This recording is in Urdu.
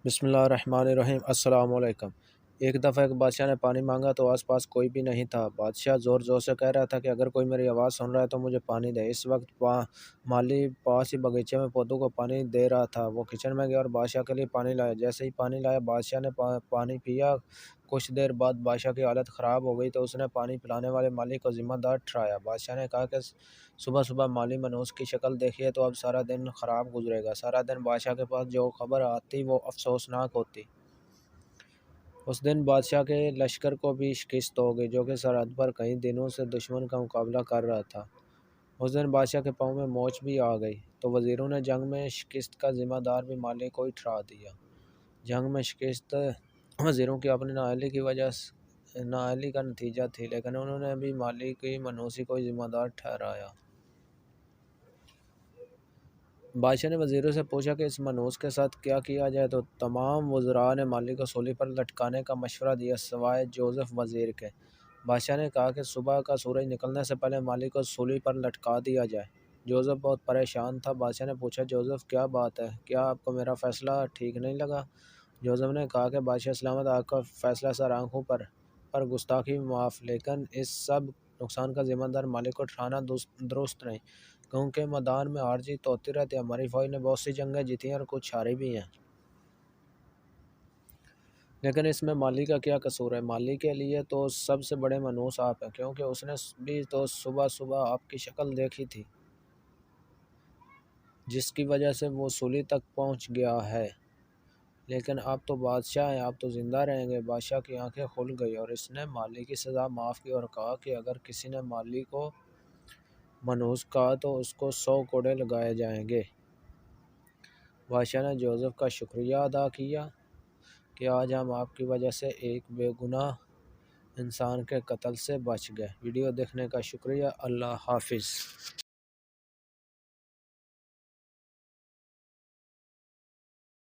بسم اللہ الرحمن الرحیم۔ السلام علیکم۔ ایک دفعہ ایک بادشاہ نے پانی مانگا تو آس پاس کوئی بھی نہیں تھا۔ بادشاہ زور زور سے کہہ رہا تھا کہ اگر کوئی میری آواز سن رہا ہے تو مجھے پانی دے۔ اس وقت مالی پاس ہی باغیچے میں پودوں کو پانی دے رہا تھا۔ وہ کچن میں گیا اور بادشاہ کے لیے پانی لایا۔ جیسے ہی پانی لایا بادشاہ نے پانی پیا۔ کچھ دیر بعد بادشاہ کی حالت خراب ہو گئی تو اس نے پانی پلانے والے مالی کو ذمہ دار ٹھہرایا۔ بادشاہ نے کہا کہ صبح صبح مالی منحوس کی شکل دیکھیے تو اب سارا دن خراب گزرے گا۔ سارا دن بادشاہ کے پاس جو خبر آتی وہ افسوسناک ہوتی۔ اس دن بادشاہ کے لشکر کو بھی شکست ہو گئی جو کہ سرحد پر کئی دنوں سے دشمن کا مقابلہ کر رہا تھا۔ اس دن بادشاہ کے پاؤں میں موچ بھی آ گئی تو وزیروں نے جنگ میں شکست کا ذمہ دار بھی مالی کو ہی ٹھہرا دیا۔ جنگ میں شکست وزیروں کی اپنی نااہلی کا نتیجہ تھی، لیکن انہوں نے بھی مالی کی منحوسی کو ہی ذمہ دار ٹھہرایا۔ بادشاہ نے وزیروں سے پوچھا کہ اس منحوس کے ساتھ کیا کیا جائے تو تمام وزراء نے مالی کو سولی پر لٹکانے کا مشورہ دیا سوائے جوزف وزیر کے۔ بادشاہ نے کہا کہ صبح کا سورج نکلنے سے پہلے مالی کو سولی پر لٹکا دیا جائے۔ جوزف بہت پریشان تھا۔ بادشاہ نے پوچھا جوزف کیا بات ہے، کیا آپ کو میرا فیصلہ ٹھیک نہیں لگا؟ جوزف نے کہا کہ بادشاہ سلامت، آپ کا فیصلہ سر آنکھوں پر گستاخی معاف، لیکن اس سب نقصان کا ذمہ دار مالی کو ٹھہرانا درست نہیں، کیونکہ میدان میں ہار جیت ہوتی رہتی ہے۔ ہماری فوج نے بہت سی جنگیں جیتی ہیں اور کچھ ہاری بھی ہیں، لیکن اس میں مالی کا کیا قصور ہے؟ مالی کے لیے تو سب سے بڑے منحوس آپ ہیں، کیونکہ اس نے بھی تو صبح صبح آپ کی شکل دیکھی تھی جس کی وجہ سے وہ سولی تک پہنچ گیا ہے۔ لیکن آپ تو بادشاہ ہیں، آپ تو زندہ رہیں گے۔ بادشاہ کی آنکھیں کھل گئی اور اس نے مالی کی سزا معاف کی اور کہا کہ اگر کسی نے مالی کو منحوس کہا تو اس کو 100 کوڑے لگائے جائیں گے۔ بادشاہ نے جوزف کا شکریہ ادا کیا کہ آج ہم آپ کی وجہ سے ایک بے گناہ انسان کے قتل سے بچ گئے۔ ویڈیو دیکھنے کا شکریہ۔ اللہ حافظ۔